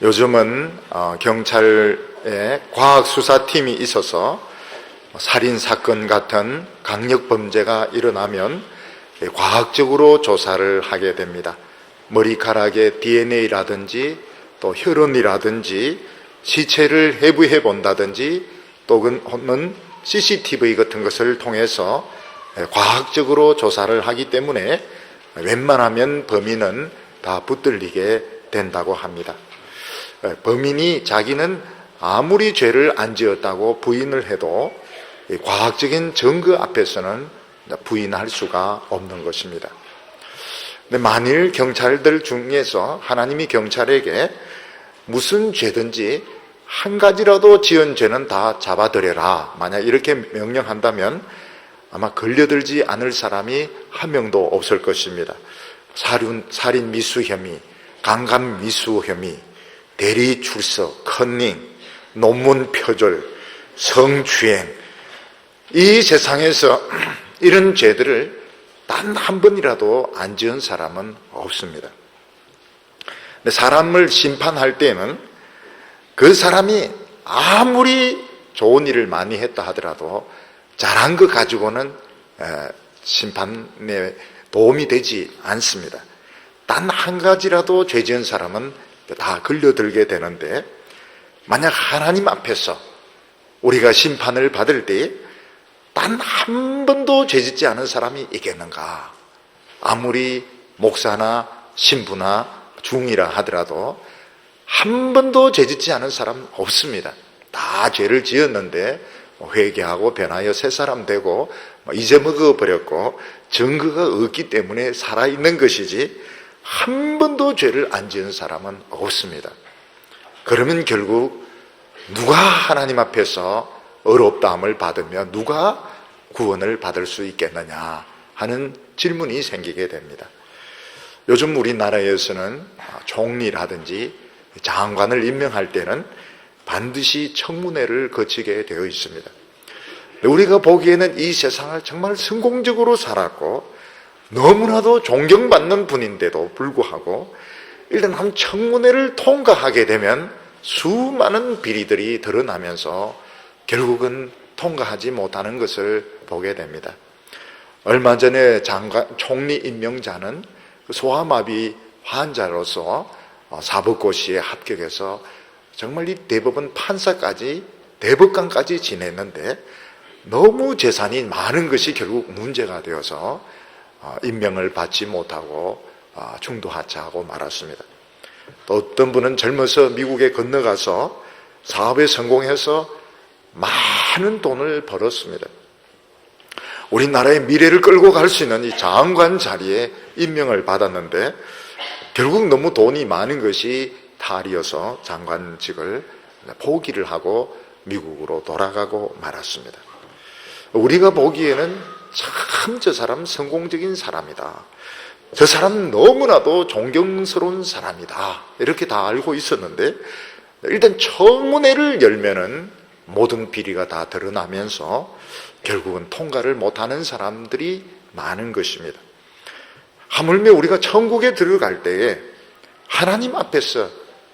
요즘은 경찰에 과학수사팀이 있어서 살인사건 같은 강력범죄가 일어나면 과학적으로 조사를 하게 됩니다. 머리카락의 DNA라든지 또 혈흔이라든지 시체를 해부해 본다든지 또는 CCTV 같은 것을 통해서 과학적으로 조사를 하기 때문에 웬만하면 범인은 다 붙들리게 된다고 합니다. 범인이 자기는 아무리 죄를 안 지었다고 부인을 해도 과학적인 증거 앞에서는 부인할 수가 없는 것입니다. 근데 만일 경찰들 중에서 하나님이 경찰에게 무슨 죄든지 한 가지라도 지은 죄는 다 잡아들여라, 만약 이렇게 명령한다면 아마 걸려들지 않을 사람이 한 명도 없을 것입니다. 살인 미수 혐의, 강간 미수 혐의, 대리 출석, 컨닝, 논문 표절, 성추행, 이 세상에서 이런 죄들을 단 한 번이라도 안 지은 사람은 없습니다. 근데 사람을 심판할 때는 그 사람이 아무리 좋은 일을 많이 했다 하더라도 잘한 것 가지고는 심판에 도움이 되지 않습니다. 단 한 가지라도 죄 지은 사람은 다 걸려들게 되는데, 만약 하나님 앞에서 우리가 심판을 받을 때 단 한 번도 죄 짓지 않은 사람이 있겠는가? 아무리 목사나 신부나 중이라 하더라도 한 번도 죄 짓지 않은 사람 없습니다. 다 죄를 지었는데 회개하고 변하여 새 사람 되고 잊어먹어 버렸고 증거가 없기 때문에 살아있는 것이지, 한 번도 죄를 안 지은 사람은 없습니다. 그러면 결국 누가 하나님 앞에서 의롭다함을 받으며 누가 구원을 받을 수 있겠느냐 하는 질문이 생기게 됩니다. 요즘 우리나라에서는 총리라든지 장관을 임명할 때는 반드시 청문회를 거치게 되어 있습니다. 우리가 보기에는 이 세상을 정말 성공적으로 살았고 너무나도 존경받는 분인데도 불구하고 일단 한 청문회를 통과하게 되면 수많은 비리들이 드러나면서 결국은 통과하지 못하는 것을 보게 됩니다. 얼마 전에 총리 임명자는 소아마비 환자로서 사법고시에 합격해서 정말 이 대법원 판사까지 대법관까지 지냈는데 너무 재산이 많은 것이 결국 문제가 되어서 임명을 받지 못하고 중도하차하고 말았습니다. 또 어떤 분은 젊어서 미국에 건너가서 사업에 성공해서 많은 돈을 벌었습니다. 우리나라의 미래를 끌고 갈 수 있는 이 장관 자리에 임명을 받았는데 결국 너무 돈이 많은 것이 탈이어서 장관직을 포기를 하고 미국으로 돌아가고 말았습니다. 우리가 보기에는 참 저 사람 성공적인 사람이다, 저 사람 너무나도 존경스러운 사람이다, 이렇게 다 알고 있었는데 일단 청문회를 열면은 모든 비리가 다 드러나면서 결국은 통과를 못하는 사람들이 많은 것입니다. 하물며 우리가 천국에 들어갈 때에 하나님 앞에서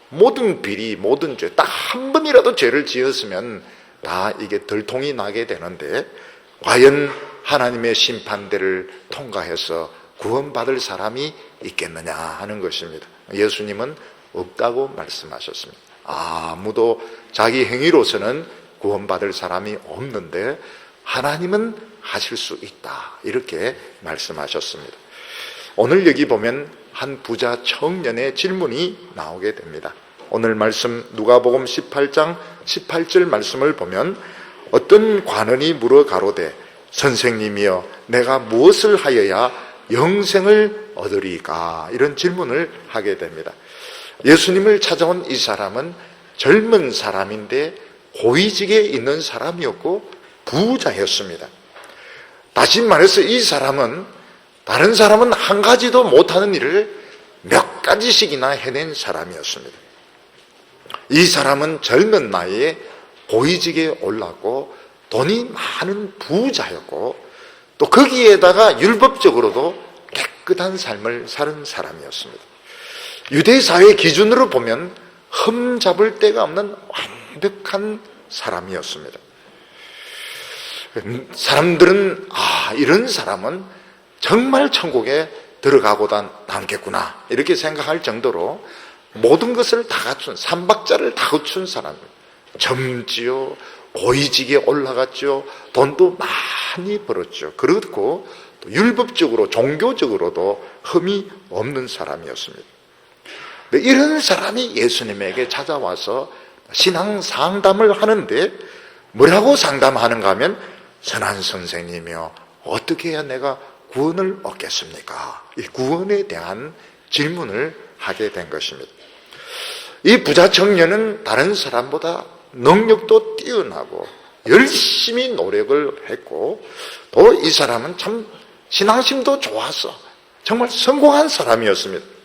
모든 비리, 모든 죄, 딱 한 번이라도 죄를 지었으면 다 이게 들통이 나게 되는데 과연 하나님의 심판대를 통과해서 구원받을 사람이 있겠느냐 하는 것입니다. 예수님은 없다고 말씀하셨습니다. 아무도 자기 행위로서는 구원받을 사람이 없는데 하나님은 하실 수 있다, 이렇게 말씀하셨습니다. 오늘 여기 보면 한 부자 청년의 질문이 나오게 됩니다. 오늘 말씀 누가복음 18장 18절 말씀을 보면 어떤 관원이 물어 가로되 선생님이여 내가 무엇을 하여야 영생을 얻으리까, 이런 질문을 하게 됩니다. 예수님을 찾아온 이 사람은 젊은 사람인데 고위직에 있는 사람이었고 부자였습니다. 다시 말해서 이 사람은 다른 사람은 한 가지도 못하는 일을 몇 가지씩이나 해낸 사람이었습니다. 이 사람은 젊은 나이에 고위직에 올랐고 돈이 많은 부자였고 또 거기에다가 율법적으로도 깨끗한 삶을 사는 사람이었습니다. 유대사회 기준으로 보면 흠 잡을 데가 없는 완벽한 사람이었습니다. 사람들은 이런 사람은 정말 천국에 들어가고다 남겠구나 이렇게 생각할 정도로 모든 것을 다 갖춘, 삼박자를 다 갖춘 사람이에요. 젊지요, 고위직에 올라갔죠, 돈도 많이 벌었죠. 그렇고 또 율법적으로 종교적으로도 흠이 없는 사람이었습니다. 이런 사람이 예수님에게 찾아와서 신앙 상담을 하는데 뭐라고 상담하는가 하면, 선한 선생님이요, 어떻게 해야 내가 구원을 얻겠습니까? 이 구원에 대한 질문을 하게 된 것입니다. 이 부자 청년은 다른 사람보다 능력도 뛰어나고 열심히 노력을 했고, 또 이 사람은 참 신앙심도 좋아서 정말 성공한 사람이었습니다.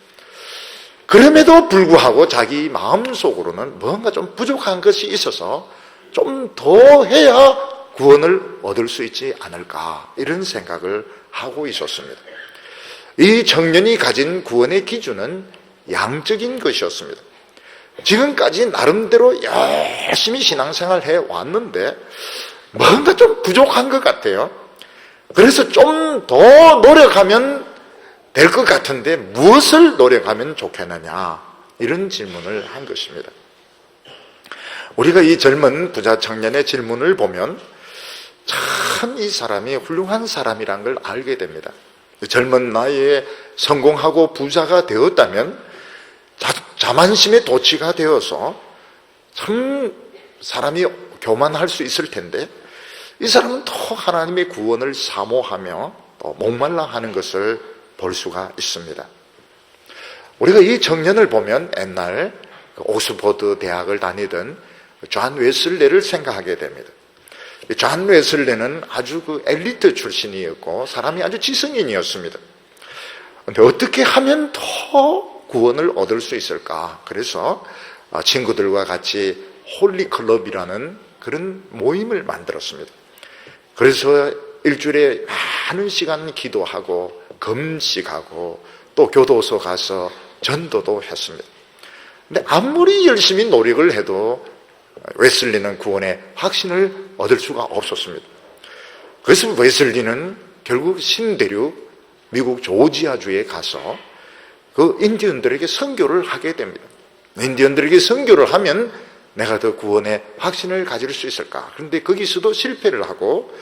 그럼에도 불구하고 자기 마음속으로는 뭔가 좀 부족한 것이 있어서 좀 더 해야 구원을 얻을 수 있지 않을까, 이런 생각을 하고 있었습니다. 이 청년이 가진 구원의 기준은 양적인 것이었습니다. 지금까지 나름대로 열심히 신앙생활을 해왔는데 뭔가 좀 부족한 것 같아요. 그래서 좀 더 노력하면 될 것 같은데 무엇을 노력하면 좋겠느냐, 이런 질문을 한 것입니다. 우리가 이 젊은 부자 청년의 질문을 보면 참 이 사람이 훌륭한 사람이란 걸 알게 됩니다. 젊은 나이에 성공하고 부자가 되었다면 자만심의 도취가 되어서 참 사람이 교만할 수 있을 텐데, 이 사람은 더 하나님의 구원을 사모하며 또 목말라 하는 것을 볼 수가 있습니다. 우리가 이 청년을 보면 옛날 옥스퍼드 대학을 다니던 존 웨슬레를 생각하게 됩니다. 존 웨슬레는 아주 엘리트 출신이었고 사람이 아주 지성인이었습니다. 그런데 어떻게 하면 더 구원을 얻을 수 있을까? 그래서 친구들과 같이 홀리 클럽이라는 그런 모임을 만들었습니다. 그래서 일주일에 많은 시간 기도하고 금식하고 또 교도소 가서 전도도 했습니다. 근데 아무리 열심히 노력을 해도 웨슬리는 구원의 확신을 얻을 수가 없었습니다. 그래서 웨슬리는 결국 신대륙 미국 조지아주에 가서 그 인디언들에게 선교를 하게 됩니다. 인디언들에게 선교를 하면 내가 더 구원의 확신을 가질 수 있을까? 그런데 거기서도 실패를 하고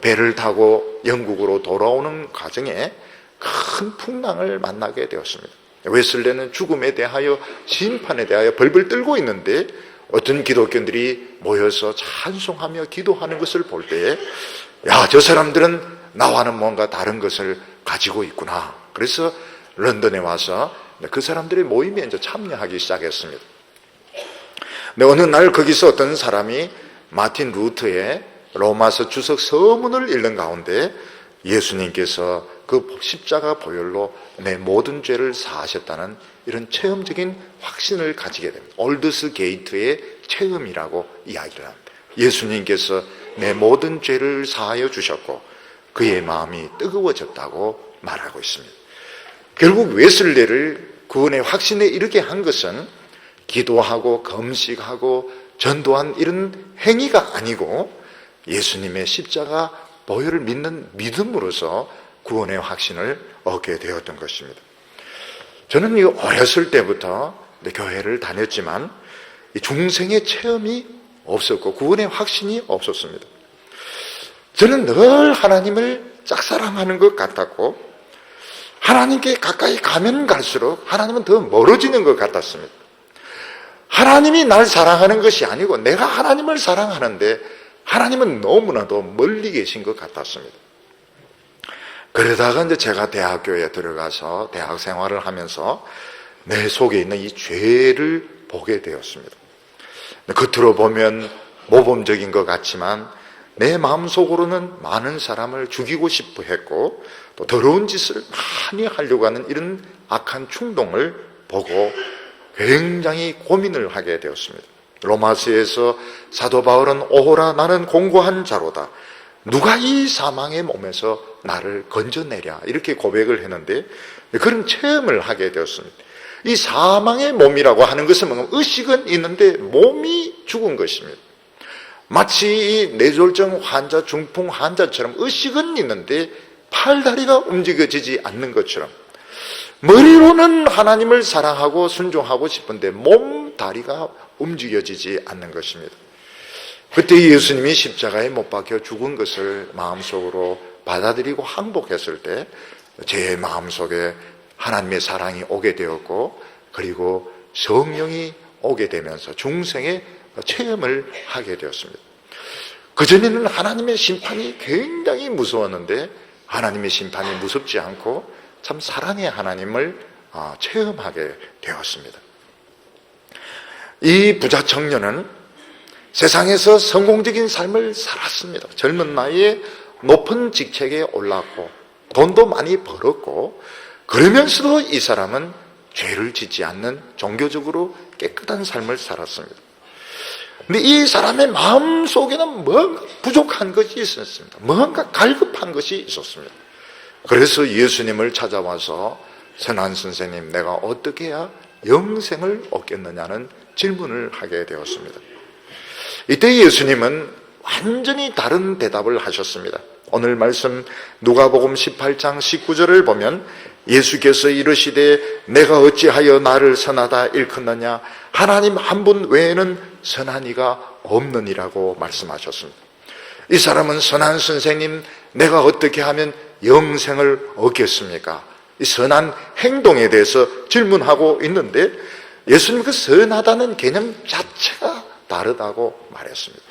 배를 타고 영국으로 돌아오는 과정에 큰 풍랑을 만나게 되었습니다. 웨슬레는 죽음에 대하여, 심판에 대하여 벌벌 떨고 있는데 어떤 기독교인들이 모여서 찬송하며 기도하는 것을 볼 때에, 야, 저 사람들은 나와는 뭔가 다른 것을 가지고 있구나. 그래서 런던에 와서 그 사람들의 모임에 이제 참여하기 시작했습니다. 근데 어느 날 거기서 어떤 사람이 마틴 루터의 로마서 주석 서문을 읽는 가운데 예수님께서 그 십자가 보혈로 내 모든 죄를 사하셨다는 이런 체험적인 확신을 가지게 됩니다. 올드스 게이트의 체험이라고 이야기를 합니다. 예수님께서 내 모든 죄를 사하여 주셨고 그의 마음이 뜨거워졌다고 말하고 있습니다. 결국 웨슬레를 구원의 확신에 이르게 한 것은 기도하고 금식하고 전도한 이런 행위가 아니고 예수님의 십자가 보혈을 믿는 믿음으로서 구원의 확신을 얻게 되었던 것입니다. 저는 어렸을 때부터 교회를 다녔지만 중생의 체험이 없었고 구원의 확신이 없었습니다. 저는 늘 하나님을 짝사랑하는 것 같았고 하나님께 가까이 가면 갈수록 하나님은 더 멀어지는 것 같았습니다. 하나님이 날 사랑하는 것이 아니고 내가 하나님을 사랑하는데 하나님은 너무나도 멀리 계신 것 같았습니다. 그러다가 이제 제가 대학교에 들어가서 대학 생활을 하면서 내 속에 있는 이 죄를 보게 되었습니다. 겉으로 보면 모범적인 것 같지만 내 마음속으로는 많은 사람을 죽이고 싶어 했고 또 더러운 짓을 많이 하려고 하는 이런 악한 충동을 보고 굉장히 고민을 하게 되었습니다. 로마서에서 사도 바울은 오호라 나는 공고한 자로다. 누가 이 사망의 몸에서 나를 건져내랴 이렇게 고백을 했는데 그런 체험을 하게 되었습니다. 이 사망의 몸이라고 하는 것은 뭔가 의식은 있는데 몸이 죽은 것입니다. 마치 이 뇌졸중 환자, 중풍 환자처럼 의식은 있는데 팔다리가 움직여지지 않는 것처럼 머리로는 하나님을 사랑하고 순종하고 싶은데 몸, 다리가 움직여지지 않는 것입니다. 그때 예수님이 십자가에 못 박혀 죽은 것을 마음속으로 받아들이고 항복했을 때 제 마음속에 하나님의 사랑이 오게 되었고, 그리고 성령이 오게 되면서 중생의 체험을 하게 되었습니다. 그전에는 하나님의 심판이 굉장히 무서웠는데 하나님의 심판이 무섭지 않고 참 사랑의 하나님을 체험하게 되었습니다. 이 부자 청년은 세상에서 성공적인 삶을 살았습니다. 젊은 나이에 높은 직책에 올랐고 돈도 많이 벌었고, 그러면서도 이 사람은 죄를 짓지 않는 종교적으로 깨끗한 삶을 살았습니다. 근데 이 사람의 마음속에는 뭔가 부족한 것이 있었습니다. 뭔가 갈급한 것이 있었습니다. 그래서 예수님을 찾아와서 선한 선생님, 내가 어떻게 해야 영생을 얻겠느냐는 질문을 하게 되었습니다. 이때 예수님은 완전히 다른 대답을 하셨습니다. 오늘 말씀 누가복음 18장 19절을 보면 예수께서 이르시되 내가 어찌하여 나를 선하다 일컫느냐, 하나님 한 분 외에는 선한 이가 없느니라고 말씀하셨습니다. 이 사람은 선한 선생님, 내가 어떻게 하면 영생을 얻겠습니까? 이 선한 행동에 대해서 질문하고 있는데 예수님 그 선하다는 개념 자체가 다르다고 말했습니다.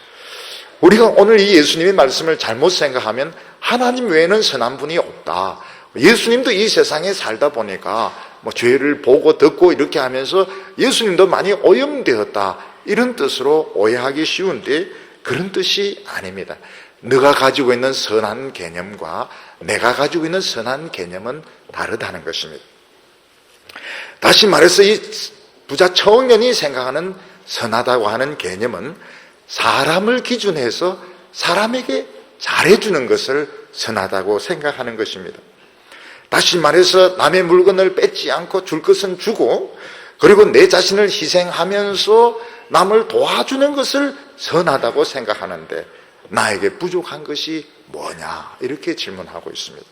우리가 오늘 이 예수님의 말씀을 잘못 생각하면 하나님 외에는 선한 분이 없다, 예수님도 이 세상에 살다 보니까 죄를 보고 듣고 이렇게 하면서 예수님도 많이 오염되었다, 이런 뜻으로 오해하기 쉬운데 그런 뜻이 아닙니다. 네가 가지고 있는 선한 개념과 내가 가지고 있는 선한 개념은 다르다는 것입니다. 다시 말해서 이 부자 청년이 생각하는 선하다고 하는 개념은 사람을 기준해서 사람에게 잘해주는 것을 선하다고 생각하는 것입니다. 다시 말해서 남의 물건을 뺏지 않고 줄 것은 주고, 그리고 내 자신을 희생하면서 남을 도와주는 것을 선하다고 생각하는데 나에게 부족한 것이 뭐냐, 이렇게 질문하고 있습니다.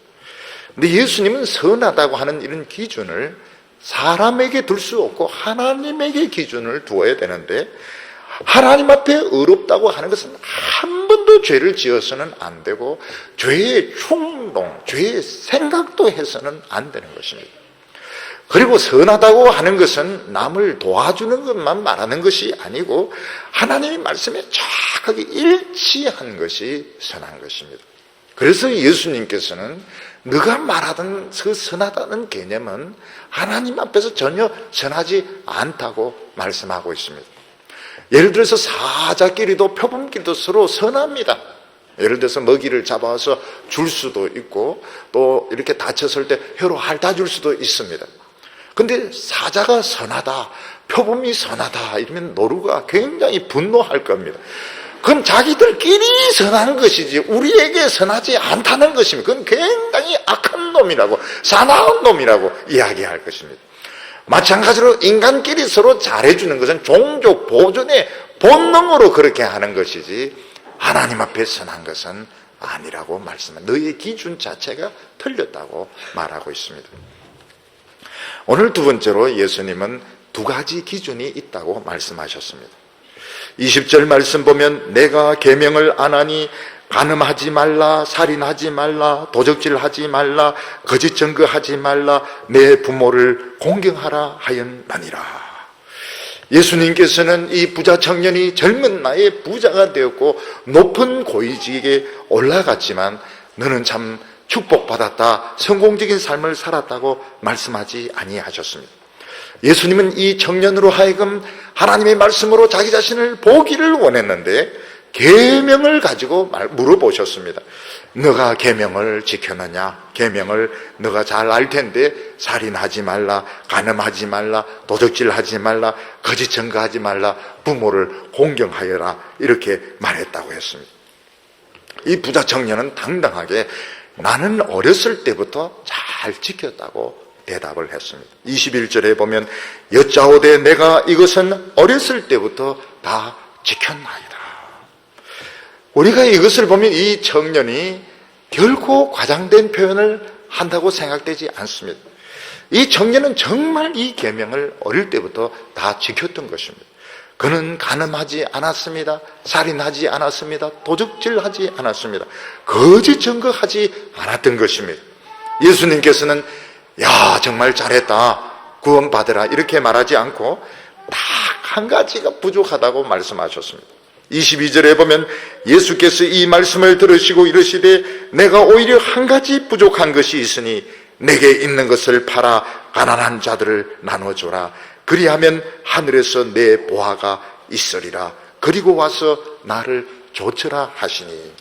근데 예수님은 선하다고 하는 이런 기준을 사람에게 둘 수 없고 하나님에게 기준을 두어야 되는데, 하나님 앞에 의롭다고 하는 것은 한 번도 죄를 지어서는 안 되고 죄의 충동, 죄의 생각도 해서는 안 되는 것입니다. 그리고 선하다고 하는 것은 남을 도와주는 것만 말하는 것이 아니고 하나님의 말씀에 정확하게 일치한 것이 선한 것입니다. 그래서 예수님께서는 네가 말하던 그 선하다는 개념은 하나님 앞에서 전혀 선하지 않다고 말씀하고 있습니다. 예를 들어서 사자끼리도 표범끼리도 서로 선합니다. 예를 들어서 먹이를 잡아서 줄 수도 있고 또 이렇게 다쳤을 때 혀로 핥아줄 수도 있습니다. 근데 사자가 선하다, 표범이 선하다 이러면 노루가 굉장히 분노할 겁니다. 그건 자기들끼리 선한 것이지 우리에게 선하지 않다는 것입니다. 그건 굉장히 악한 놈이라고, 사나운 놈이라고 이야기할 것입니다. 마찬가지로 인간끼리 서로 잘해주는 것은 종족 보존의 본능으로 그렇게 하는 것이지 하나님 앞에 선한 것은 아니라고 말씀합니다. 너의 기준 자체가 틀렸다고 말하고 있습니다. 오늘 두 번째로 예수님은 두 가지 기준이 있다고 말씀하셨습니다. 20절 말씀 보면 내가 계명을 안 하니 간음하지 말라, 살인하지 말라, 도적질하지 말라, 거짓 증거하지 말라, 내 부모를 공경하라 하였나니라. 예수님께서는 이 부자 청년이 젊은 나이에 부자가 되었고 높은 고위직에 올라갔지만 너는 참 축복받았다, 성공적인 삶을 살았다고 말씀하지 아니하셨습니다. 예수님은 이 청년으로 하여금 하나님의 말씀으로 자기 자신을 보기를 원했는데 계명을 가지고 물어보셨습니다. 너가 계명을 지켰느냐? 계명을 너가 잘 알 텐데 살인하지 말라, 간음하지 말라, 도적질하지 말라, 거짓 증거하지 말라, 부모를 공경하여라, 이렇게 말했다고 했습니다. 이 부자 청년은 당당하게 나는 어렸을 때부터 잘 지켰다고 대답을 했습니다. 21절에 보면 여짜오되 내가 이것은 어렸을 때부터 다 지켰나이다. 우리가 이것을 보면 이 청년이 결코 과장된 표현을 한다고 생각되지 않습니다. 이 청년은 정말 이 계명을 어릴 때부터 다 지켰던 것입니다. 그는 간음하지 않았습니다. 살인하지 않았습니다. 도적질하지 않았습니다. 거짓 증거하지 않았던 것입니다. 예수님께서는 야 정말 잘했다 구원받으라 이렇게 말하지 않고 딱 한 가지가 부족하다고 말씀하셨습니다. 22절에 보면 예수께서 이 말씀을 들으시고 이르시되 내가 오히려 한 가지 부족한 것이 있으니 내게 있는 것을 팔아 가난한 자들을 나눠줘라. 그리하면 하늘에서 내 보화가 있으리라. 그리고 와서 나를 조처라 하시니.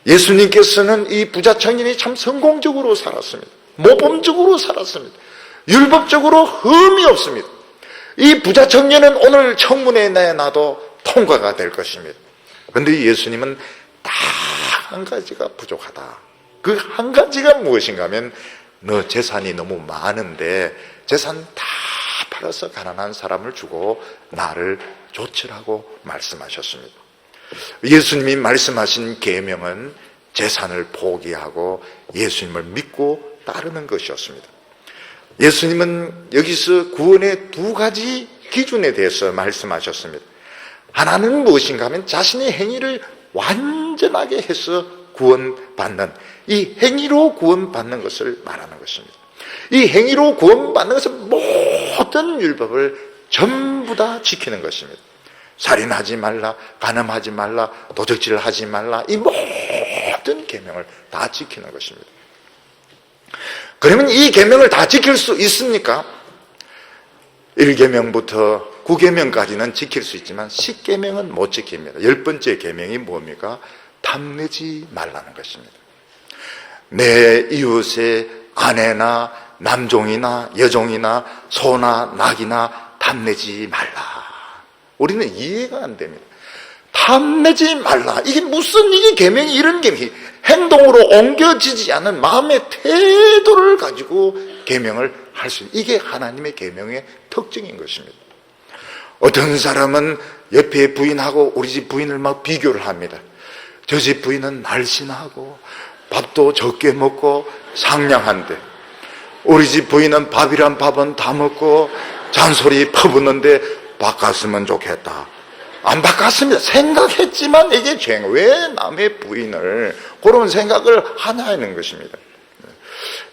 예수님께서는 이 부자 청년이 참 성공적으로 살았습니다. 모범적으로 살았습니다. 율법적으로 흠이 없습니다. 이 부자 청년은 오늘 청문회에 내놔도 통과가 될 것입니다. 그런데 예수님은 딱 한 가지가 부족하다. 그 한 가지가 무엇인가 하면 너 재산이 너무 많은데 재산 다 팔아서 가난한 사람을 주고 나를 조치라고 말씀하셨습니다. 예수님이 말씀하신 계명은 재산을 포기하고 예수님을 믿고 따르는 것이었습니다. 예수님은 여기서 구원의 두 가지 기준에 대해서 말씀하셨습니다. 하나는 무엇인가 하면 자신의 행위를 완전하게 해서 구원받는, 이 행위로 구원받는 것을 말하는 것입니다. 이 행위로 구원받는 것은 모든 율법을 전부 다 지키는 것입니다. 살인하지 말라, 간음하지 말라, 도적질하지 말라, 이 모든 계명을 다 지키는 것입니다. 그러면 이 계명을 다 지킬 수 있습니까? 1계명부터 9계명까지는 지킬 수 있지만 10계명은 못 지킵니다. 10번째 계명이 뭡니까? 탐내지 말라는 것입니다. 내 이웃의 아내나 남종이나 여종이나 소나 낙이나 탐내지 말라. 우리는 이해가 안 됩니다. 탐내지 말라. 이게 무슨 이게 계명이 이런 계명이 행동으로 옮겨지지 않는 마음의 태도를 가지고 계명을 할 수 있는 이게 하나님의 계명의 특징인 것입니다. 어떤 사람은 옆에 부인하고 우리 집 부인을 막 비교를 합니다. 저 집 부인은 날씬하고 밥도 적게 먹고 상냥한데 우리 집 부인은 밥이란 밥은 다 먹고 잔소리 퍼붓는데 바꿨으면 좋겠다. 안 바꿨습니다. 생각했지만 이게 죄인. 왜 남의 부인을 그런 생각을 하냐는 것입니다.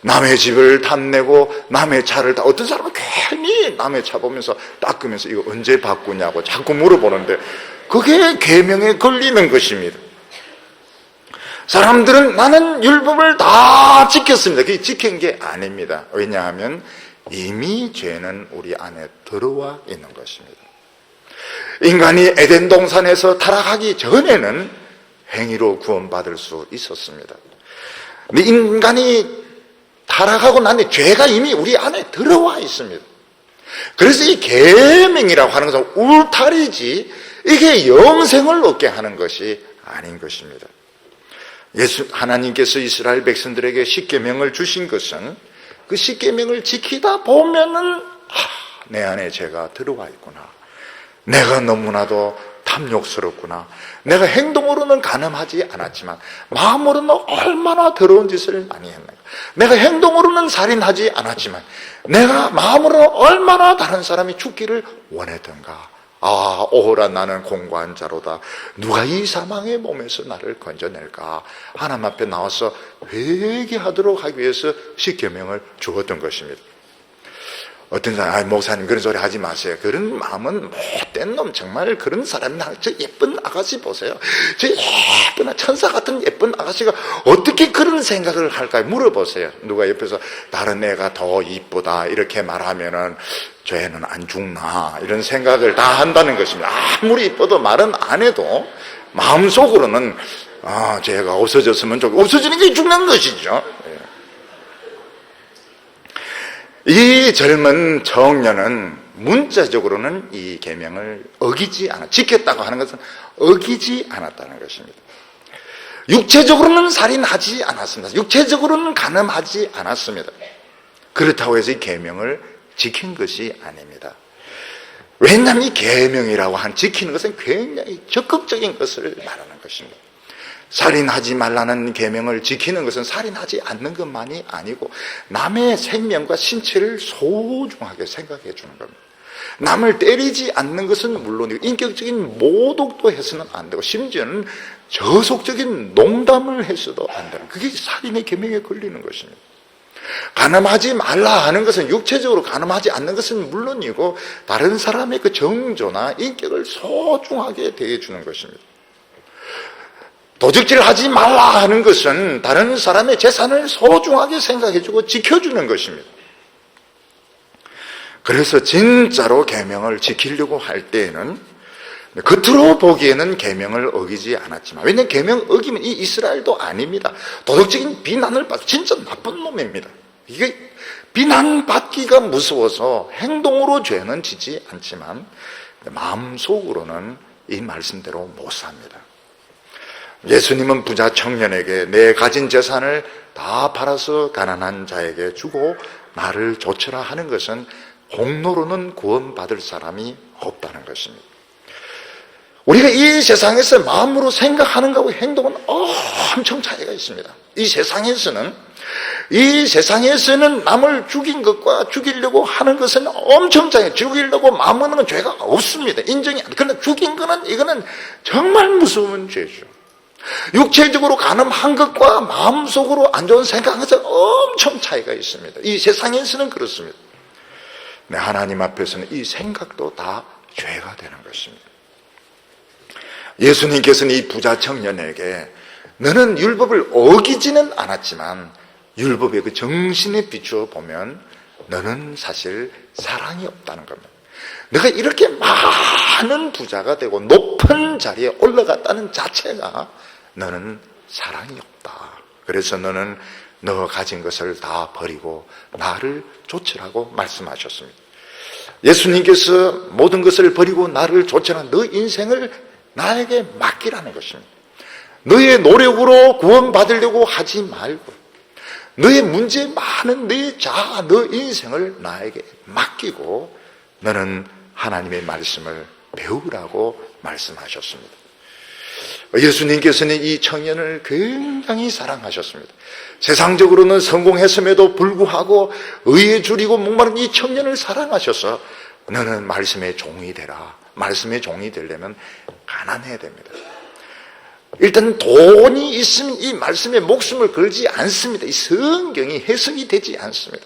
남의 집을 탐내고 남의 차를 어떤 사람은 괜히 남의 차 보면서 닦으면서 이거 언제 바꾸냐고 자꾸 물어보는데 그게 계명에 걸리는 것입니다. 사람들은 나는 율법을 다 지켰습니다. 그게 지킨 게 아닙니다. 왜냐하면 이미 죄는 우리 안에 들어와 있는 것입니다. 인간이 에덴 동산에서 타락하기 전에는 행위로 구원받을 수 있었습니다. 근데 인간이 타락하고 난 뒤에 죄가 이미 우리 안에 들어와 있습니다. 그래서 이 계명이라고 하는 것은 울타리지 이게 영생을 얻게 하는 것이 아닌 것입니다. 하나님께서 이스라엘 백성들에게 십계명을 주신 것은 그 십계명을 지키다 보면은 내 안에 죄가 들어와 있구나. 내가 너무나도 탐욕스럽구나. 내가 행동으로는 간음하지 않았지만 마음으로는 얼마나 더러운 짓을 많이 했는가. 내가 행동으로는 살인하지 않았지만 내가 마음으로는 얼마나 다른 사람이 죽기를 원했던가. 오호라 나는 공고한 자로다. 누가 이 사망의 몸에서 나를 건져낼까. 하나님 앞에 나와서 회개하도록 하기 위해서 십계명을 주었던 것입니다. 어떤 사람, 목사님 그런 소리 하지 마세요. 그런 마음은 못된 놈, 정말 그런 사람이 저 예쁜 아가씨 보세요. 저 예쁜 천사 같은 예쁜 아가씨가 어떻게 그런 생각을 할까요? 물어보세요. 누가 옆에서 다른 애가 더 이쁘다 이렇게 말하면은 쟤는 안 죽나 이런 생각을 다 한다는 것입니다. 아무리 이뻐도 말은 안 해도 마음속으로는 쟤가 없어졌으면 없어지는 게 중요한 것이죠. 이 젊은 청년은 문자적으로는 이 계명을 지켰다고 하는 것은 어기지 않았다는 것입니다. 육체적으로는 살인하지 않았습니다. 육체적으로는 간음하지 않았습니다. 그렇다고 해서 이 계명을 지킨 것이 아닙니다. 왜냐하면 이 계명이라고 한 지키는 것은 굉장히 적극적인 것을 말하는 것입니다. 살인하지 말라는 계명을 지키는 것은 살인하지 않는 것만이 아니고 남의 생명과 신체를 소중하게 생각해 주는 겁니다. 남을 때리지 않는 것은 물론이고 인격적인 모독도 해서는 안 되고 심지어는 저속적인 농담을 해서도 안 되는, 그게 살인의 계명에 걸리는 것입니다. 간음하지 말라 하는 것은 육체적으로 간음하지 않는 것은 물론이고 다른 사람의 그 정조나 인격을 소중하게 대해주는 것입니다. 도적질하지 말라 하는 것은 다른 사람의 재산을 소중하게 생각해주고 지켜주는 것입니다. 그래서 진짜로 계명을 지키려고 할 때에는 겉으로 보기에는 계명을 어기지 않았지만, 왜냐하면 계명 어기면 이 이스라엘도 아닙니다. 도덕적인 비난을 받고 진짜 나쁜 놈입니다. 이게 비난받기가 무서워서 행동으로 죄는 지지 않지만 마음속으로는 이 말씀대로 못 삽니다. 예수님은 부자 청년에게 내 가진 재산을 다 팔아서 가난한 자에게 주고 나를 좇으라 하는 것은 공로로는 구원받을 사람이 없다는 것입니다. 우리가 이 세상에서 마음으로 생각하는 것하고 행동은 엄청 차이가 있습니다. 이 세상에서는 남을 죽인 것과 죽이려고 하는 것은 엄청 차이가, 죽이려고 마음먹는 건 죄가 없습니다. 인정이 안 돼. 그러나 죽인 거는, 이거는 정말 무서운 죄죠. 육체적으로 간음한 것과 마음속으로 안 좋은 생각한 것은 엄청 차이가 있습니다. 이 세상에서는 그렇습니다. 네, 하나님 앞에서는 이 생각도 다 죄가 되는 것입니다. 예수님께서는 이 부자 청년에게 너는 율법을 어기지는 않았지만 율법의 그 정신에 비추어 보면 너는 사실 사랑이 없다는 겁니다. 내가 이렇게 많은 부자가 되고 높은 자리에 올라갔다는 자체가 너는 사랑이 없다. 그래서 너는 너 가진 것을 다 버리고 나를 좇으라고 말씀하셨습니다. 예수님께서 모든 것을 버리고 나를 좇으라, 너 인생을 나에게 맡기라는 것입니다. 너의 노력으로 구원받으려고 하지 말고 너의 문제 많은 너의 자아, 너 인생을 나에게 맡기고 너는 하나님의 말씀을 배우라고 말씀하셨습니다. 예수님께서는 이 청년을 굉장히 사랑하셨습니다. 세상적으로는 성공했음에도 불구하고 의에 줄이고 목마른 이 청년을 사랑하셔서 너는 말씀의 종이 되라. 말씀의 종이 되려면 가난해야 됩니다. 일단 돈이 있으면 이 말씀에 목숨을 걸지 않습니다. 이 성경이 해석이 되지 않습니다.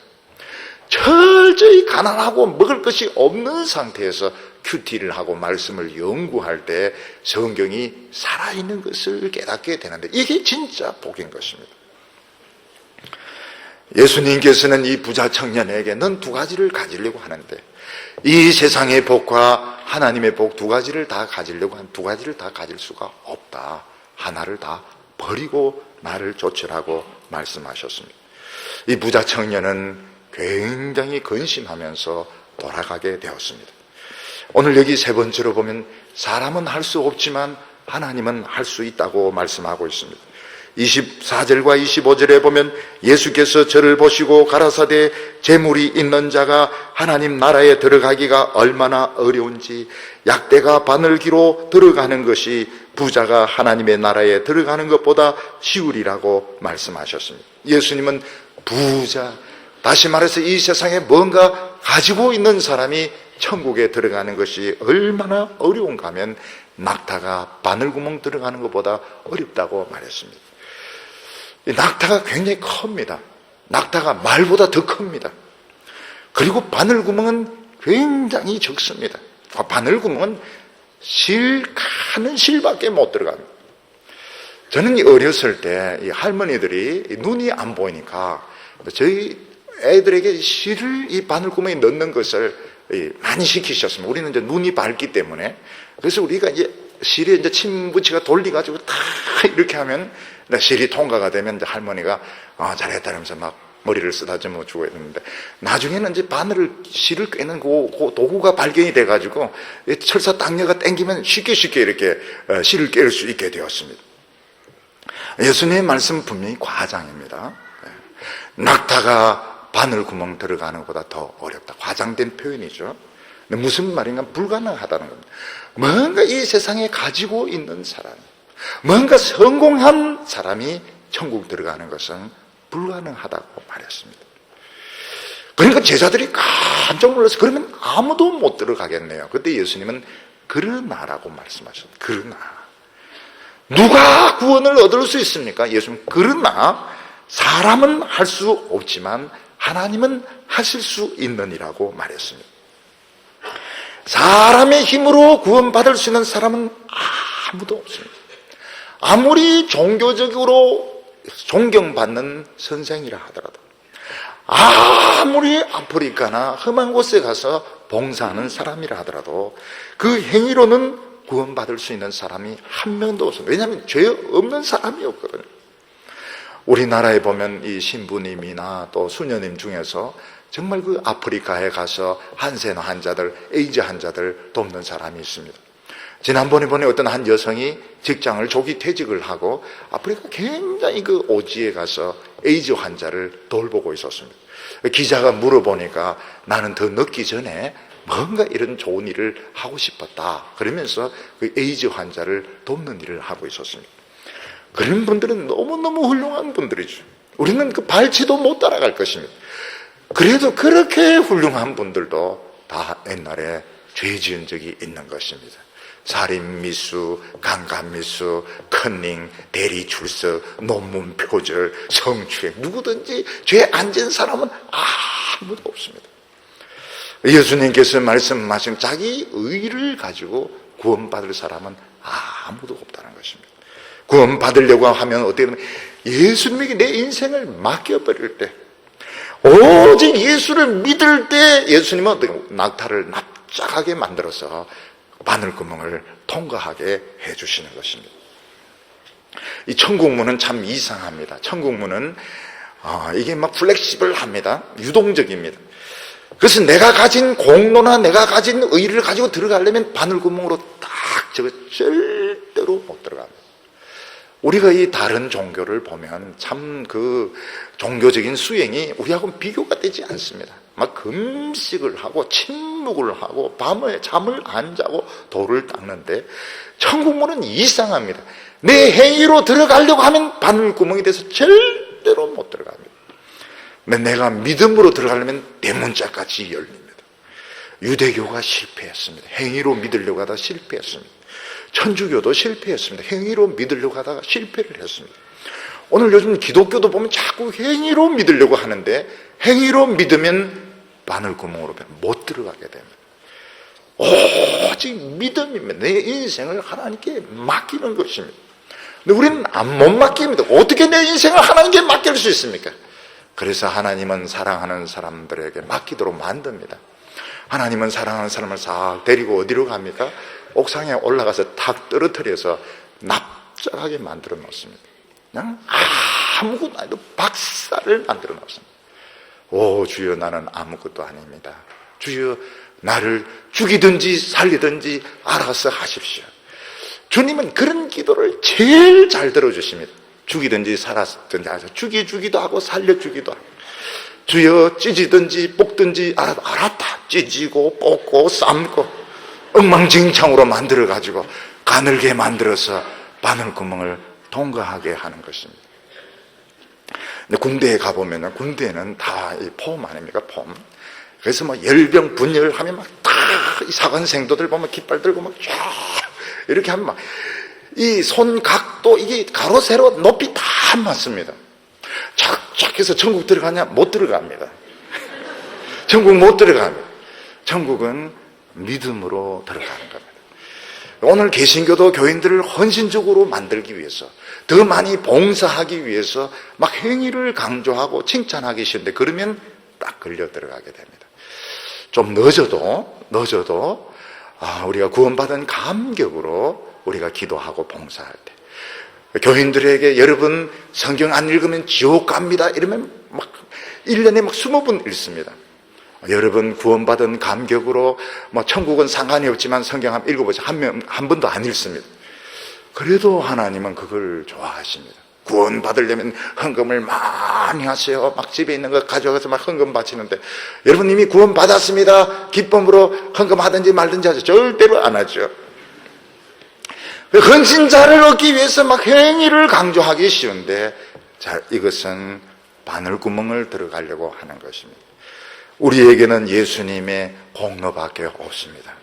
철저히 가난하고 먹을 것이 없는 상태에서 큐티를 하고 말씀을 연구할 때 성경이 살아있는 것을 깨닫게 되는데 이게 진짜 복인 것입니다. 예수님께서는 이 부자 청년에게 넌 두 가지를 가지려고 하는데 이 세상의 복과 하나님의 복 두 가지를 다 가지려고 한 두 가지를 다 가질 수가 없다. 하나를 다 버리고 나를 좇으라고 말씀하셨습니다. 이 부자 청년은 굉장히 근심하면서 돌아가게 되었습니다. 오늘 여기 세 번째로 보면 사람은 할 수 없지만 하나님은 할 수 있다고 말씀하고 있습니다. 24절과 25절에 보면 예수께서 저를 보시고 가라사대 재물이 있는 자가 하나님 나라에 들어가기가 얼마나 어려운지 약대가 바늘기로 들어가는 것이 부자가 하나님의 나라에 들어가는 것보다 쉬우리라고 말씀하셨습니다. 예수님은 부자, 다시 말해서 이 세상에 뭔가 가지고 있는 사람이 천국에 들어가는 것이 얼마나 어려운가 하면 낙타가 바늘구멍 들어가는 것보다 어렵다고 말했습니다. 낙타가 굉장히 큽니다. 낙타가 말보다 더 큽니다. 그리고 바늘구멍은 굉장히 적습니다. 바늘구멍은 가는 실밖에 못 들어갑니다. 저는 어렸을 때 이 할머니들이 눈이 안 보이니까 저희 애들에게 실을 이 바늘구멍에 넣는 것을 많이 시키셨습니다. 우리는 이제 눈이 밝기 때문에. 그래서 우리가 이제 실에 이제 침 붙이가 돌려가지고 다 이렇게 하면 실이 통과가 되면 이제 할머니가 잘했다 하면서 막 머리를 쓰다듬어 주고 있는데 나중에는 이제 바늘을 실을 꿰는 그 도구가 발견이 돼가지고 철사 당녀가 당기면 쉽게 이렇게 실을 꿰을 수 있게 되었습니다. 예수님의 말씀은 분명히 과장입니다. 낙타가 바늘구멍 들어가는 것보다 더 어렵다. 과장된 표현이죠. 근데 무슨 말인가? 불가능하다는 겁니다. 뭔가 이 세상에 가지고 있는 사람, 뭔가 성공한 사람이 천국 들어가는 것은 불가능하다고 말했습니다. 그러니까 제자들이 깜짝 놀라서 그러면 아무도 못 들어가겠네요. 그때 예수님은 그러나라고 말씀하셨어요. 그러나 누가 구원을 얻을 수 있습니까? 예수님은 그러나 사람은 할 수 없지만 하나님은 하실 수 있느니라고 말했습니다. 사람의 힘으로 구원받을 수 있는 사람은 아무도 없습니다. 아무리 종교적으로 존경받는 선생이라 하더라도, 아무리 아프리카나 험한 곳에 가서 봉사하는 사람이라 하더라도 그 행위로는 구원받을 수 있는 사람이 한 명도 없습니다. 왜냐하면 죄 없는 사람이 없거든요. 우리나라에 보면 이 신부님이나 또 수녀님 중에서 정말 그 아프리카에 가서 한센 환자들, 에이즈 환자들 돕는 사람이 있습니다. 지난번에 보니 어떤 한 여성이 직장을 조기 퇴직을 하고 아프리카 굉장히 그 오지에 가서 에이즈 환자를 돌보고 있었습니다. 기자가 물어보니까 나는 더 늦기 전에 뭔가 이런 좋은 일을 하고 싶었다. 그러면서 그 에이즈 환자를 돕는 일을 하고 있었습니다. 그런 분들은 너무너무 훌륭한 분들이죠. 우리는 그 발치도 못 따라갈 것입니다. 그래도 그렇게 훌륭한 분들도 다 옛날에 죄 지은 적이 있는 것입니다. 살인 미수, 강간 미수, 컨닝, 대리 출석, 논문 표절, 성추행, 누구든지 죄 안 지은 사람은 아무도 없습니다. 예수님께서 말씀하신 자기 의를 가지고 구원받을 사람은 아무도 없다는 것입니다. 구원받으려고 하면 어떻게 되면 예수님에게 내 인생을 맡겨버릴 때, 오직 예수를 믿을 때 예수님은 어떻게 낙타를 납작하게 만들어서 바늘구멍을 통과하게 해주시는 것입니다. 이 천국문은 참 이상합니다. 천국문은 이게 막 플렉시블합니다. 유동적입니다. 그래서 내가 가진 공로나 내가 가진 의를 가지고 들어가려면 바늘구멍으로 딱 절대로 못 들어갑니다. 우리가 이 다른 종교를 보면 참 그 종교적인 수행이 우리하고는 비교가 되지 않습니다. 막 금식을 하고 침묵을 하고 밤에 잠을 안 자고 돌을 닦는데 천국문은 이상합니다. 내 행위로 들어가려고 하면 바늘구멍이 돼서 절대로 못 들어갑니다. 내가 믿음으로 들어가려면 대문짝같이 열립니다. 유대교가 실패했습니다. 행위로 믿으려고 하다가 실패했습니다. 천주교도 실패했습니다. 행위로 믿으려고 하다가 실패를 했습니다. 오늘 요즘 기독교도 보면 자꾸 행위로 믿으려고 하는데 행위로 믿으면 바늘구멍으로 못 들어가게 됩니다. 오직 믿음이면 내 인생을 하나님께 맡기는 것입니다. 근데 우리는 못 맡깁니다. 어떻게 내 인생을 하나님께 맡길 수 있습니까? 그래서 하나님은 사랑하는 사람들에게 맡기도록 만듭니다. 하나님은 사랑하는 사람을 싹 데리고 어디로 갑니까? 옥상에 올라가서 탁 떨어뜨려서 납작하게 만들어 놓습니다. 그냥 아무것도 아니고 박살을 만들어 놓습니다. 오 주여 나는 아무것도 아닙니다. 주여 나를 죽이든지 살리든지 알아서 하십시오. 주님은 그런 기도를 제일 잘 들어주십니다. 죽이든지 살았든지 알아서 죽이기도 하고 살려주기도 하고, 주여 찢이든지 볶든지 알았다. 찢이고 볶고 삶고 엉망진창으로 만들어가지고 가늘게 만들어서 바늘구멍을 통과하게 하는 것입니다. 근데 군대에 가보면 군대는 다 이 폼 아닙니까? 폼. 그래서 막 열병 분열하면 막 다 이 사관생도들 보면 깃발 들고 막 쫙 이렇게 하면 막 이 손각도 이게 가로 세로 높이 다 맞습니다. 착착해서 천국 들어가냐? 못 들어갑니다. 천국 못 들어갑니다. 천국은 믿음으로 들어가는 겁니다. 오늘 개신교도 교인들을 헌신적으로 만들기 위해서, 더 많이 봉사하기 위해서 막 행위를 강조하고 칭찬하기 싫은데 그러면 딱 걸려 들어가게 됩니다. 좀 늦어도 우리가 구원받은 감격으로 우리가 기도하고 봉사할 때, 교인들에게 여러분 성경 안 읽으면 지옥 갑니다 이러면 막 1년에 막 20번 읽습니다. 여러분 구원받은 감격으로 뭐 천국은 상관이 없지만 성경 한번 읽어보세요. 한 번도 안 읽습니다. 그래도 하나님은 그걸 좋아하십니다. 구원 받으려면 헌금을 많이 하세요. 막 집에 있는 거 가져가서 막 헌금 바치는데, 여러분 이미 구원 받았습니다. 기쁨으로 헌금하든지 말든지 하죠. 절대로 안 하죠. 헌신자를 얻기 위해서 막 행위를 강조하기 쉬운데, 자, 이것은 바늘구멍을 들어가려고 하는 것입니다. 우리에게는 예수님의 공로밖에 없습니다.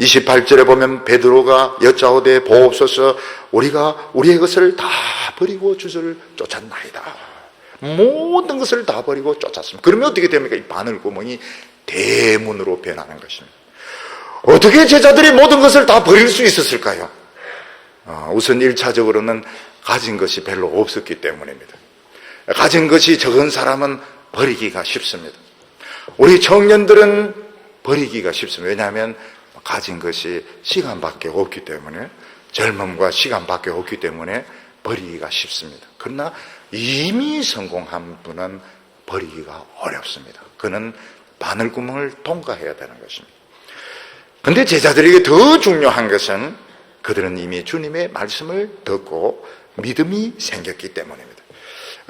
28절에 보면 베드로가 여짜오되 보옵소서, 우리가 우리의 것을 다 버리고 주를 쫓았나이다. 모든 것을 다 버리고 쫓았습니다. 그러면 어떻게 됩니까? 이 바늘구멍이 대문으로 변하는 것입니다. 어떻게 제자들이 모든 것을 다 버릴 수 있었을까요? 우선 1차적으로는 가진 것이 별로 없었기 때문입니다. 가진 것이 적은 사람은 버리기가 쉽습니다. 우리 청년들은 버리기가 쉽습니다. 왜냐하면 가진 것이 시간밖에 없기 때문에, 젊음과 시간밖에 없기 때문에 버리기가 쉽습니다. 그러나 이미 성공한 분은 버리기가 어렵습니다. 그는 바늘구멍을 통과해야 되는 것입니다. 그런데 제자들에게 더 중요한 것은 그들은 이미 주님의 말씀을 듣고 믿음이 생겼기 때문입니다.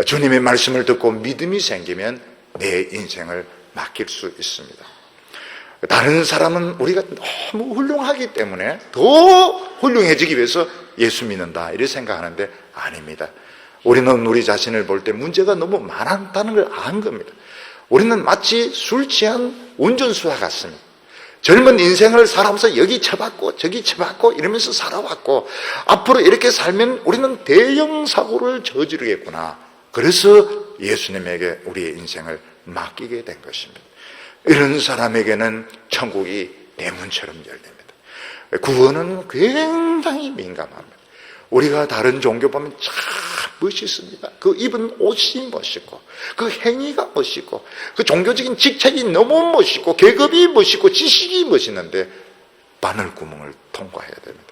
주님의 말씀을 듣고 믿음이 생기면 내 인생을 맡길 수 있습니다. 다른 사람은 우리가 너무 훌륭하기 때문에 더 훌륭해지기 위해서 예수 믿는다 이렇게 생각하는데 아닙니다. 우리는 우리 자신을 볼 때 문제가 너무 많다는 걸 아는 겁니다. 우리는 마치 술 취한 운전수와 같습니다. 젊은 인생을 살아오면서 여기 쳐봤고 저기 쳐봤고 이러면서 살아왔고, 앞으로 이렇게 살면 우리는 대형 사고를 저지르겠구나. 그래서 예수님에게 우리의 인생을 맡기게 된 것입니다. 이런 사람에게는 천국이 대문처럼 열립니다. 구원은 굉장히 민감합니다. 우리가 다른 종교 보면 참 멋있습니다. 그 입은 옷이 멋있고, 그 행위가 멋있고, 그 종교적인 직책이 너무 멋있고, 계급이 멋있고, 지식이 멋있는데 바늘구멍을 통과해야 됩니다.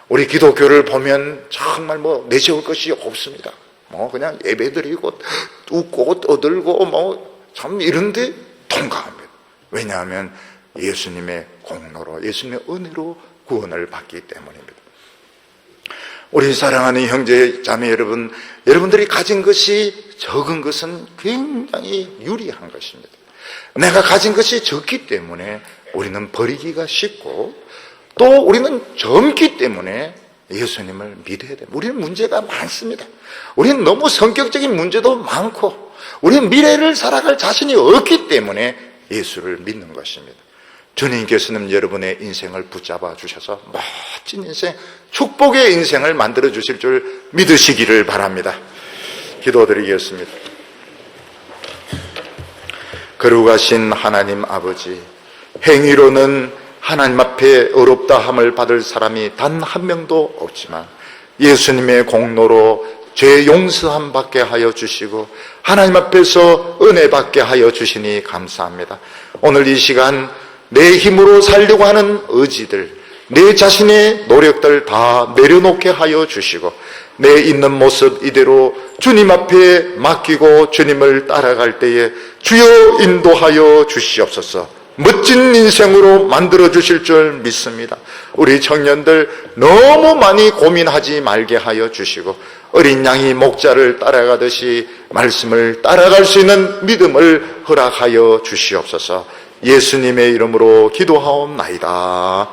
우리 기독교를 보면 정말 내세울 것이 없습니다. 그냥 예배드리고 웃고 떠들고 참 이런데 통과합니다. 왜냐하면 예수님의 공로로, 예수님의 은혜로 구원을 받기 때문입니다. 우리 사랑하는 형제 자매 여러분, 여러분들이 가진 것이 적은 것은 굉장히 유리한 것입니다. 내가 가진 것이 적기 때문에 우리는 버리기가 쉽고, 또 우리는 젊기 때문에 예수님을 믿어야 됩니다. 우리는 문제가 많습니다. 우리는 너무 성격적인 문제도 많고, 우리는 미래를 살아갈 자신이 없기 때문에 예수를 믿는 것입니다. 주님께서는 여러분의 인생을 붙잡아 주셔서 멋진 인생, 축복의 인생을 만들어 주실 줄 믿으시기를 바랍니다. 기도드리겠습니다. 거룩하신 하나님 아버지, 행위로는 하나님 앞에 어렵다 함을 받을 사람이 단 한 명도 없지만 예수님의 공로로 죄 용서함 받게 하여 주시고 하나님 앞에서 은혜 받게 하여 주시니 감사합니다. 오늘 이 시간 내 힘으로 살려고 하는 의지들, 내 자신의 노력들 다 내려놓게 하여 주시고 내 있는 모습 이대로 주님 앞에 맡기고 주님을 따라갈 때에 주여 인도하여 주시옵소서. 멋진 인생으로 만들어 주실 줄 믿습니다. 우리 청년들 너무 많이 고민하지 말게 하여 주시고 어린 양이 목자를 따라가듯이 말씀을 따라갈 수 있는 믿음을 허락하여 주시옵소서. 예수님의 이름으로 기도하옵나이다.